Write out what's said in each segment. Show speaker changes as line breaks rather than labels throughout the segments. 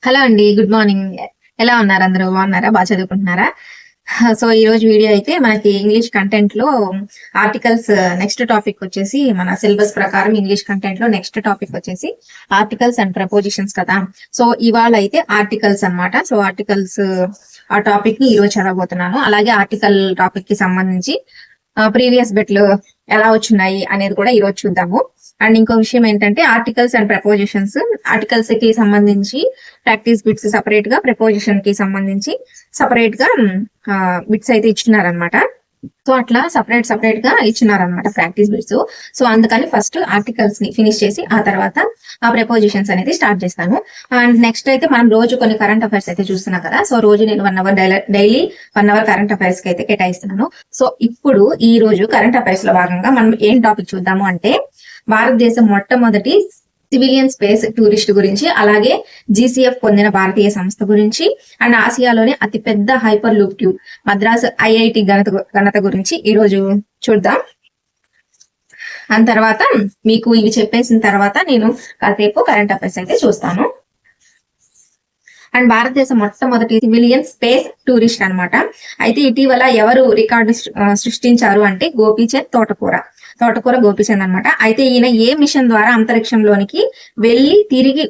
Hello అండి. Good morning. ఎలా ఉన్నారు? అందరూ బాగున్నారా? బాగా చదువుకుంటున్నారా? సో ఈ రోజు వీడియో అయితే మనకి ఇంగ్లీష్ కంటెంట్ లో ఆర్టికల్స్ నెక్స్ట్ టాపిక్ వచ్చేసి మన సిలబస్ ప్రకారం ఇంగ్లీష్ కంటెంట్ లో నెక్స్ట్ టాపిక్ వచ్చేసి ఆర్టికల్స్ అండ్ ప్రపోజిషన్స్ కదా. సో ఇవాళ అయితే ఆర్టికల్స్ అన్నమాట. సో ఆర్టికల్స్ ఆ టాపిక్ ని ఈ రోజు చదవబోతున్నాను. అలాగే ఆర్టికల్ టాపిక్ కి సంబంధించి ప్రీవియస్ బిట్లు ఎలా వచ్చున్నాయి అనేది కూడా ఈ రోజు చూద్దాము. అండ్ ఇంకో విషయం ఏంటంటే ఆర్టికల్స్ అండ్ ప్రపోజిషన్స్, ఆర్టికల్స్ కి సంబంధించి ప్రాక్టీస్ బిట్స్ సపరేట్ గా, ప్రపోజిషన్ కి సంబంధించి సపరేట్ గా బిట్స్ అయితే ఇచ్చినారనమాట. సో అట్లా సపరేట్ గా ఇచ్చినారనమాట ప్రాక్టీస్ బిట్స్. సో అందుకని ఫస్ట్ ఆర్టికల్స్ ని ఫినిష్ చేసి ఆ తర్వాత ఆ ప్రపోజిషన్స్ అనేది స్టార్ట్ చేస్తాను. అండ్ నెక్స్ట్ అయితే మనం రోజు కొన్ని కరెంట్ అఫైర్స్ అయితే చూస్తున్నాం కదా. సో రోజు నేను 1 hour daily 1 hour current affairs కి అయితే కేటాయిస్తున్నాను. సో ఇప్పుడు ఈ రోజు కరెంట్ అఫైర్స్ లో భాగంగా మనం ఏం టాపిక్ చూద్దాము అంటే భారతదేశం మొట్టమొదటి సివిలియన్ స్పేస్ టూరిస్ట్ గురించి, అలాగే జీసీఎఫ్ పొందిన భారతీయ సంస్థ గురించి, అండ్ ఆసియాలోనే అతిపెద్ద hyper loop tube Madras IIT ఘనత గురించి ఈ రోజు చూద్దాం. అండ్ తర్వాత మీకు ఇవి చెప్పేసిన తర్వాత నేను కాసేపు కరెంట్ అఫైర్స్ అయితే చూస్తాను. అండ్ భారతదేశం మొట్టమొదటి సివిలియన్ స్పేస్ టూరిస్ట్ అనమాట. అయితే ఇటీవల ఎవరు రికార్డు సృష్టించారు అంటే తోటకూర గోపీచంద్ అనమాట. అయితే ఈయన ఏ మిషన్ ద్వారా అంతరిక్షంలోనికి వెళ్లి తిరిగి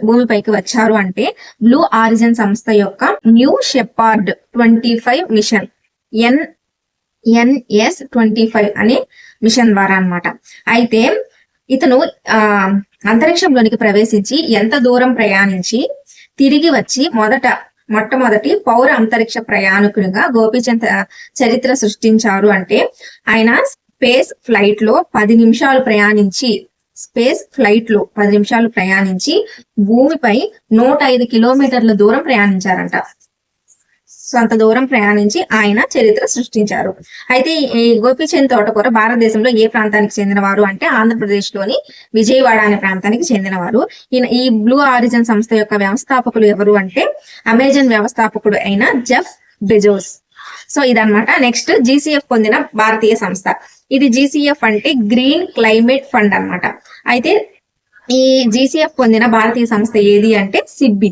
భూమిపైకి వచ్చారు అంటే బ్లూ ఆరిజిన్ సంస్థ యొక్క న్యూ షెపార్డ్ 25 మిషన్ NS-25 అనే మిషన్ ద్వారా అనమాట. అయితే ఇతను అంతరిక్షంలోనికి ప్రవేశించి ఎంత దూరం ప్రయాణించి తిరిగి వచ్చి మొట్టమొదటి పౌర అంతరిక్ష ప్రయాణికునిగా గోపీచంద్ చరిత్ర సృష్టించారు అంటే ఆయన స్పేస్ ఫ్లైట్ లో 10 నిమిషాలు ప్రయాణించి భూమిపై 105 కిలోమీటర్ల దూరం ప్రయాణించారంట. సో అంత దూరం ప్రయాణించి ఆయన చరిత్ర సృష్టించారు. అయితే ఈ గోపీచంద్ తోటకూర భారతదేశంలో ఏ ప్రాంతానికి చెందినవారు అంటే ఆంధ్రప్రదేశ్ లోని విజయవాడ అనే ప్రాంతానికి చెందినవారు. ఈ బ్లూ ఆరిజిన్ సంస్థ యొక్క వ్యవస్థాపకులు ఎవరు అంటే అమెజాన్ వ్యవస్థాపకుడు అయిన జెఫ్ బెజోస్. సో ఇదన్నమాట. నెక్స్ట్ జీసీఎఫ్ పొందిన భారతీయ సంస్థ. ఇది జీసీఎఫ్ అంటే గ్రీన్ క్లైమేట్ ఫండ్ అన్నమాట. అయితే ఈ జీసీఎఫ్ పొందిన భారతీయ సంస్థ ఏది అంటే సిడ్బి,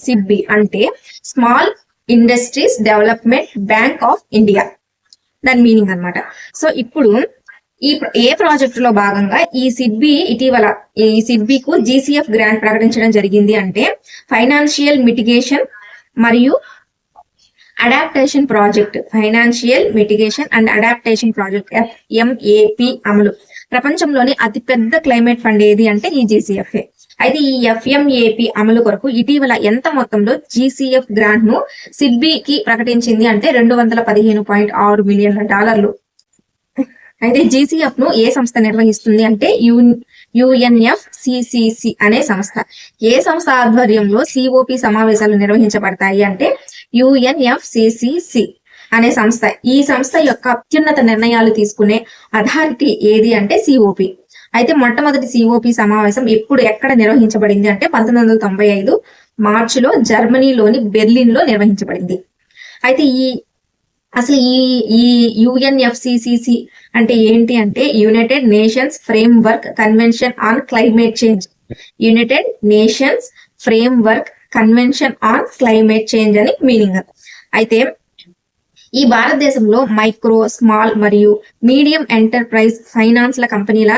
సిడ్బి అంటే small industries development bank of India, దాని మీనింగ్ అనమాట. సో ఇప్పుడు ఏ ప్రాజెక్ట్ లో భాగంగా ఈ సిడ్బికు జీసీఎఫ్ గ్రాంట్ ప్రకటించడం జరిగింది అంటే ఫైనాన్షియల్ మిటిగేషన్ మరియు adaptation project, financial mitigation and adaptation project FMAP అమలు. ప్రపంచంలోని అతిపెద్ద క్లైమేట్ ఫండ్ ఏది అంటే ఈ జీసీఎఫ్. అయితే ఈ FMAP అమలు కొరకు ఇటీవల ఎంత మొత్తంలో జీసీఎఫ్ గ్రాంట్ ను సిడ్బికి ప్రకటించింది అంటే $215.6 మిలియన్ల. అయితే జీసీఎఫ్ ను ఏ సంస్థ నిర్వహిస్తుంది అంటే UNFCCC అనే సంస్థ. ఏ సంస్థ ఆధ్వర్యంలో COP సమావేశాలు నిర్వహించబడతాయి అంటే UNFCCC అనే సంస్థ. ఈ సంస్థ యొక్క అత్యున్నత నిర్ణయాలు తీసుకునే అథారిటీ ఏది అంటే COP. అయితే మొట్టమొదటి COP సమావేశం ఎక్కడ నిర్వహించబడింది అంటే 1995 మార్చిలో జర్మనీలోని బెర్లిన్ లో నిర్వహించబడింది. అయితే అసలు ఈ UNFCCC అంటే ఏంటి అంటే United nations framework convention on climate change, United nations framework convention on climate change అని మీనింగ్. అయితే ఈ భారతదేశంలో మైక్రో, స్మాల్ మరియు మీడియం ఎంటర్ప్రైజ్ ఫైనాన్స్ల కంపెనీల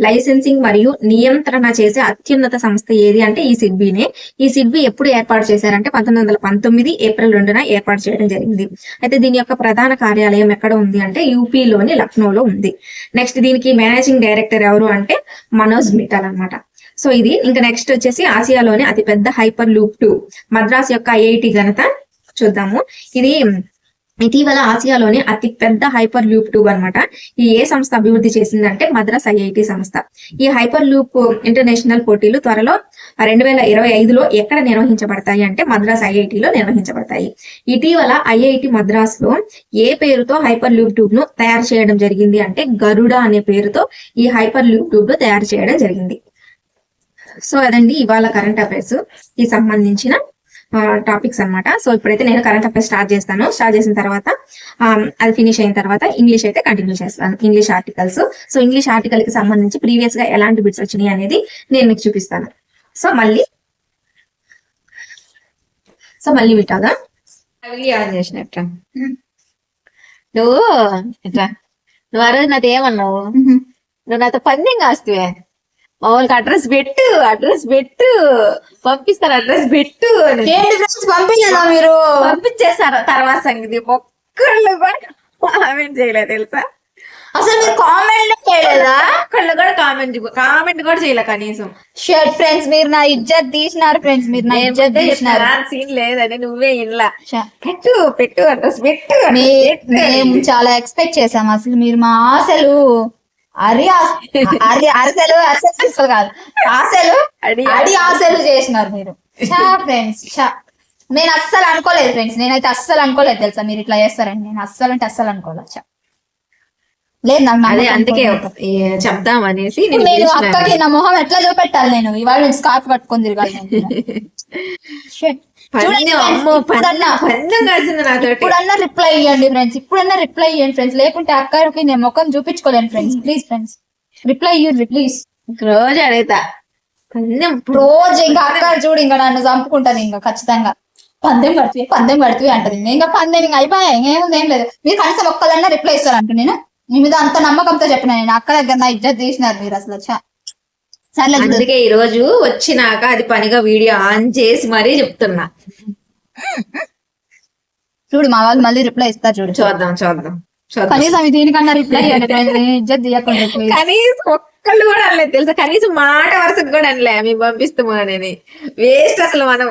లైసెన్సింగ్ మరియు నియంత్రణ చేసే అత్యున్నత సంస్థ ఏది అంటే ఈ సిడ్బినే. ఈ సిడ్బి ఎప్పుడు ఏర్పాటు చేశారంటే 1919 ఏప్రిల్ 2న ఏర్పాటు చేయడం జరిగింది. అయితే దీని యొక్క ప్రధాన కార్యాలయం ఎక్కడ ఉంది అంటే యూపీలోని లక్నోలో ఉంది. నెక్స్ట్ దీనికి మేనేజింగ్ డైరెక్టర్ ఎవరు అంటే మనోజ్ మిట్టల్ అనమాట. సో ఇది ఇంకా నెక్స్ట్ వచ్చేసి ఆసియాలోని అతిపెద్ద హైపర్ లూప్ ట్యూబ్ మద్రాస్ యొక్క ఐఐటి ఘనత చూద్దాము. ఇది ఇటీవల ఆసియాలోని అతి పెద్ద హైపర్ లూప్ ట్యూబ్ అనమాట. ఈ ఏ సంస్థ అభివృద్ధి చేసిందంటే మద్రాస్ ఐఐటి సంస్థ. ఈ హైపర్ లూప్ ఇంటర్నేషనల్ పోటీలు త్వరలో 2025లో ఎక్కడ నిర్వహించబడతాయి అంటే మద్రాస్ ఐఐటిలో నిర్వహించబడతాయి. ఇటీవల ఐఐటి మద్రాస్ లో ఏ పేరుతో హైపర్ లూప్ ట్యూబ్ ను తయారు చేయడం జరిగింది అంటే గరుడ అనే పేరుతో ఈ హైపర్ లూప్ ట్యూబ్ ను తయారు చేయడం జరిగింది. సో అదండి ఇవాళ కరెంట్ అఫైర్స్ కి సంబంధించిన టాపిక్స్ అనమాట. సో ఇప్పుడైతే నేను కరెంట్ అఫైర్స్ స్టార్ట్ చేసిన తర్వాత అది ఫినిష్ అయిన తర్వాత ఇంగ్లీష్ అయితే కంటిన్యూ చేస్తాను, English articles. So English article కి సంబంధించి ప్రీవియస్ గా ఎలాంటి బిట్స్ వచ్చినాయి అనేది నేను మీకు చూపిస్తాను. సో మళ్ళీ పెట్టాగా ఆన్ చేసినట్ట నువ్వు ఇట్లా నువ్వు ఆ రోజు నాతో ఏమన్నావు? నువ్వు నాతో పందెం కాస్తువే, మామూలుగా అడ్రస్ పెట్టు పంపిస్తారు, అడ్రస్ పెట్టు
పంపించదా మీరు?
పంపించేస్తారు. తర్వాత సంగతి ఒక్కళ్ళు కూడా కామెంట్ చేయలేదు తెలుసా?
అసలు మీరు కామెంట్ చేయలేదా?
ఒక్కళ్ళు కూడా కామెంట్ కూడా చేయలే కనీసం.
షర్ట్ ఫ్రెండ్స్, మీరు నా ఇజ్జత్ తీసినారు ఫ్రెండ్స్, మీరు నా ఇజ్జత్ తీసినారు.
సీన్ లేదని నువ్వే ఇలా పెట్టు అడ్రస్ పెట్టు.
మేము చాలా ఎక్స్పెక్ట్ చేసాం. అసలు మీరు మా ఆశలు అరిసెలు కాదు, ఆశలు చేసినారు మీరు. ఫ్రెండ్స్ నేను అస్సలు అనుకోలేదు ఫ్రెండ్స్, నేనైతే అస్సలు అనుకోలేదు తెలుసా మీరు ఇట్లా చేస్తారని. నేను అస్సలు అంటే అస్సలు అనుకోలేదు. లేదు నాకు
అందుకే చెప్దాం అనేసి
నేను అక్కకి నా మొహం ఎట్లా చూపెట్టాలి? నేను ఇవాళ నుంచి స్కార్ఫ్ కట్టుకొని తిరగాలి. ఇప్పుడన్నా రిప్లై ఇవ్వండి ఫ్రెండ్స్, ఇప్పుడన్నా రిప్లై ఇవ్వండి ఫ్రెండ్స్, లేకుంటే అక్కకి నేను ముఖం చూపించుకోలేను ఫ్రెండ్స్. ప్లీజ్ ఫ్రెండ్స్ రిప్లై ఇవ్వండి ప్లీజ్.
రోజు అడుగుతా,
రోజు ఇంకా అక్క చూడు ఇంకా నన్ను చంపుకుంటాను ఇంకా ఖచ్చితంగా. పందెం కడుతుంది అంటది. ఇంకా పందెం ఇంకా అయిపోయా, ఇంకేముంది ఏం లేదు. మీరు కనీసం ఒక్కదన్నా రిప్లై ఇస్తారంట. నేను మీ మీద అంత నమ్మకంతో చెప్పిన, నేను అక్క దగ్గర నా ఇజ్జత్ తీసినారు మీరు అసలు. సరే
అందుకే ఈ రోజు వచ్చినాక అది పనిగా వీడియో ఆన్ చేసి మరీ చెప్తున్నా.
చూడు మా వాళ్ళు మళ్ళీ రిప్లై ఇస్తారు చూడు.
చూద్దాం
కనీసం దీనికన్నా రిప్లై ఇజ్జత్ తీయకుండా.
కనీసం ఒక్కళ్ళు కూడా అనలేదు తెలుసా, కనీసం మాట వరుసకు కూడా అనలే మేము పంపిస్తామని. వేస్ట్ అసలు మనం.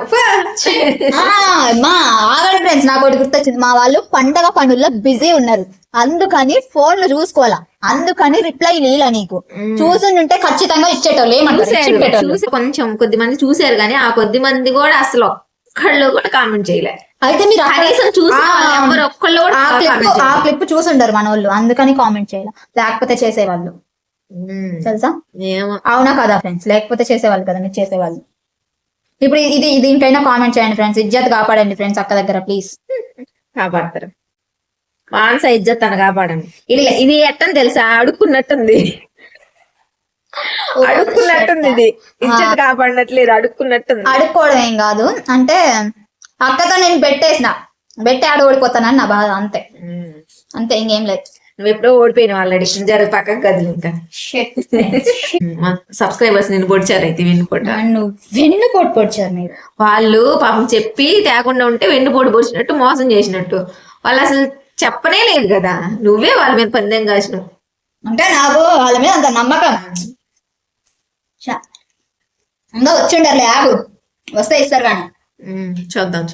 ఆగండి ఫ్రెండ్స్, నాకు ఒకటి గుర్తొచ్చింది. మా వాళ్ళు పండగ పనుల్లో బిజీ ఉన్నారు, అందుకని ఫోన్లు చూసుకోవాలా, అందుకని రిప్లై లేలా. నీకు చూసుంటే ఖచ్చితంగా ఇచ్చేటోళ్ళు.
చూసి కొంచెం కొద్ది మంది చూసారు కానీ ఆ కొద్ది మంది కూడా అసలు ఒక్కళ్ళు కూడా కామెంట్ చేయలే.
అయితే మీరు
కనీసం ఒక్కళ్ళు కూడా
ఆ క్లిప్ చూసుంటారు మన వాళ్ళు, అందుకని కామెంట్ చేయాలి. లేకపోతే చేసేవాళ్ళు తెలుసా? అవునా కదా ఫ్రెండ్స్? లేకపోతే చేసేవాళ్ళు కదా, మీరు చేసేవాళ్ళు. ఇప్పుడు దీనికైనా కామెంట్ చేయండి ఫ్రెండ్స్, ఇజ్జత్ కాపాడండి ఫ్రెండ్స్ అక్క దగ్గర ప్లీజ్.
కాపాడతారు, మానస ఇజ్జత్ తను కాపాడండి. ఇది ఎట్టని తెలుసా, అడుక్కున్నట్టుంది. ఇది ఇజ్జత్ కాపాడినట్లేదు, అడుక్కున్నట్టుంది.
అడుక్కోవడం ఏం కాదు, అంటే అక్కతో నేను బెట్టి ఆడ ఓడిపోతానని నా బాధ, అంతే అంతే, ఇంకేం లేదు.
నువ్వు ఎప్పుడో ఓడిపోయినావు ఆల్రెడీ, జరుగు పక్కకు కదిలి. ఇంకా సబ్స్క్రైబర్స్ నేను పొడిచారు. అయితే
వెన్నుపోటు పొడిచారు మీరు.
వాళ్ళు పాపం చెప్పి తేకుండా ఉంటే వెన్నుపోటు పొడిచినట్టు మోసం చేసినట్టు. వాళ్ళు అసలు చెప్పనే లేదు కదా, నువ్వే వాళ్ళ మీద పందెం కాసినావు.
అంటే నాకు వాళ్ళ మీద అంత నమ్మకం. ఇంకా వచ్చిండర్లే, ఆగు, వస్తే ఇస్తారు కానీ.
చూద్దాం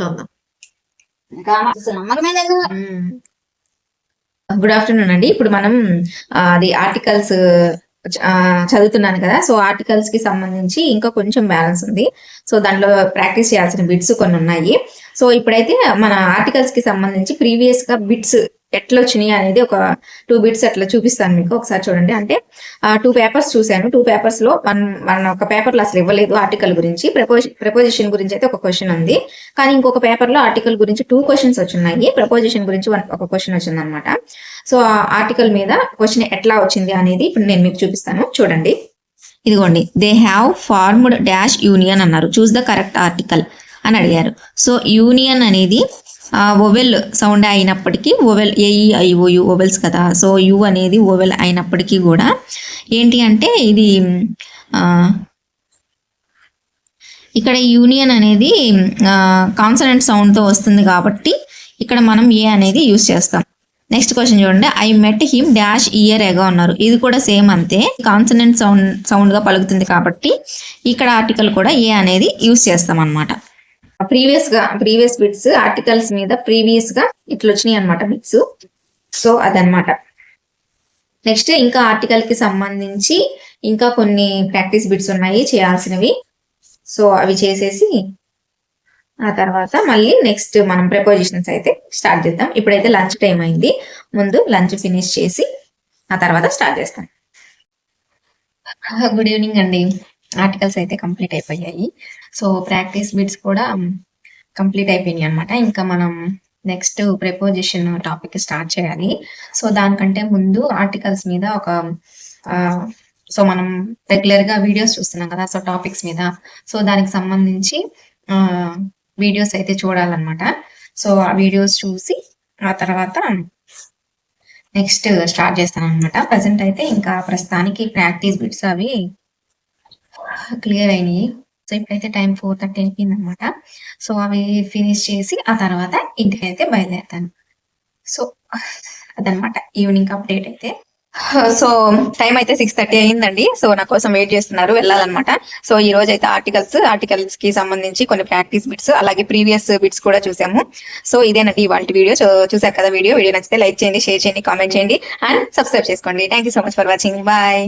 నమ్మకమే లేదు.
గుడ్ ఆఫ్టర్నూన్ అండి. ఇప్పుడు మనం అది ఆర్టికల్స్ చదువుతున్నాను కదా, సో ఆర్టికల్స్ కి సంబంధించి ఇంకా కొంచెం బ్యాలెన్స్ ఉంది. సో దాంట్లో ప్రాక్టీస్ చేయాల్సిన బిట్స్ కొన్ని ఉన్నాయి. సో ఇప్పుడైతే మన ఆర్టికల్స్ కి సంబంధించి ప్రీవియస్ గా బిట్స్ ఎట్లా వచ్చినాయి అనేది ఒక 2 బిట్స్ అట్లా చూపిస్తాను మీకు. ఒకసారి చూడండి. అంటే 2 పేపర్స్ చూశాను. 2 పేపర్స్ లో మన ఒక పేపర్ లో అసలు ఇవ్వలేదు ఆర్టికల్ గురించి. ప్రపోజిషన్ గురించి అయితే ఒక క్వశ్చన్ ఉంది, కానీ ఇంకొక పేపర్ లో ఆర్టికల్ గురించి 2 క్వశ్చన్స్ వచ్చినాయి. ప్రపోజిషన్ గురించి ఒక క్వశ్చన్ వచ్చింది అనమాట. సో ఆ ఆర్టికల్ మీద క్వశ్చన్ ఎట్లా వచ్చింది అనేది ఇప్పుడు నేను మీకు చూపిస్తాను. చూడండి, ఇదిగోండి. They have formed dash union అన్నారు, చూస్ ద కరెక్ట్ ఆర్టికల్ అని అడిగారు. సో యూనియన్ అనేది ఓవెల్ సౌండ్ అయినప్పటికీ, ఓవెల్ AEIOU ఓవెల్స్ కదా, సో యు అనేది ఓవెల్ అయినప్పటికీ కూడా ఏంటి అంటే ఇది ఇక్కడ యూనియన్ అనేది కాన్సనెంట్ సౌండ్తో వస్తుంది కాబట్టి ఇక్కడ మనం ఏ అనేది యూజ్ చేస్తాం. నెక్స్ట్ క్వశ్చన్ చూడండి. I met him dash year ago అన్నారు, ఇది కూడా సేమ్ అంతే, కాన్సనెంట్ సౌండ్గా పలుకుతుంది కాబట్టి ఇక్కడ ఆర్టికల్ కూడా ఏ అనేది యూజ్ చేస్తాం అనమాట. ప్రీవియస్ బిట్స్ ఆర్టికల్స్ మీద ప్రీవియస్ గా ఇట్లా వచ్చినాయి అనమాట బిట్స్. సో అదనమాట. నెక్స్ట్ ఇంకా ఆర్టికల్ కి సంబంధించి ఇంకా కొన్ని ప్రాక్టీస్ బిట్స్ ఉన్నాయి చేయాల్సినవి. సో అవి చేసేసి ఆ తర్వాత మళ్ళీ నెక్స్ట్ మనం ప్రపోజిషన్స్ అయితే స్టార్ట్ చేద్దాం. ఇప్పుడైతే లంచ్ టైం అయింది, ముందు లంచ్ ఫినిష్ చేసి ఆ తర్వాత స్టార్ట్ చేస్తాం. గుడ్ ఈవినింగ్ అండి. ఆర్టికల్స్ అయితే కంప్లీట్ అయిపోయాయి. సో ప్రాక్టీస్ బిట్స్ కూడా కంప్లీట్ అయిపోయినాయి అనమాట. ఇంకా మనం నెక్స్ట్ ప్రిపోజిషన్ టాపిక్ స్టార్ట్ చేయాలి. సో దానికంటే ముందు ఆర్టికల్స్ మీద ఒక సో మనం రెగ్యులర్ గా వీడియోస్ చూస్తున్నాం కదా, సో టాపిక్స్ మీద, సో దానికి సంబంధించి వీడియోస్ అయితే చూడాలన్నమాట. సో ఆ వీడియోస్ చూసి ఆ తర్వాత నెక్స్ట్ స్టార్ట్ చేస్తాను అనమాట. ప్రజెంట్ అయితే ఇంకా ప్రస్తుతానికి ప్రాక్టీస్ బిట్స్ అవి క్లియర్ అయినాయి. సో ఇప్పుడైతే టైం 4:30 అయిపోయింది అనమాట. సో అవి ఫినిష్ చేసి ఆ తర్వాత ఇంటికి అయితే బయలుదేరుతాను. సో అదనమాట ఈవినింగ్ అప్డేట్ అయితే. సో టైం అయితే 6:30 అయిందండి. సో నా కోసం వెయిట్ చేస్తున్నారు, వెళ్ళాలన్నమాట. సో ఈ రోజు అయితే ఆర్టికల్స్ కి సంబంధించి కొన్ని ప్రాక్టీస్ బిట్స్ అలాగే ప్రీవియస్ బిట్స్ కూడా చూసాము. సో ఇదేనండి ఇవాళ వీడియో. సో చూసారు కదా వీడియో నచ్చితే లైక్ చేయండి, షేర్ చేయండి, కామెంట్ చేయండి అండ్ సబ్స్క్రైబ్ చేసుకోండి. Thank you so much for watching. Bye.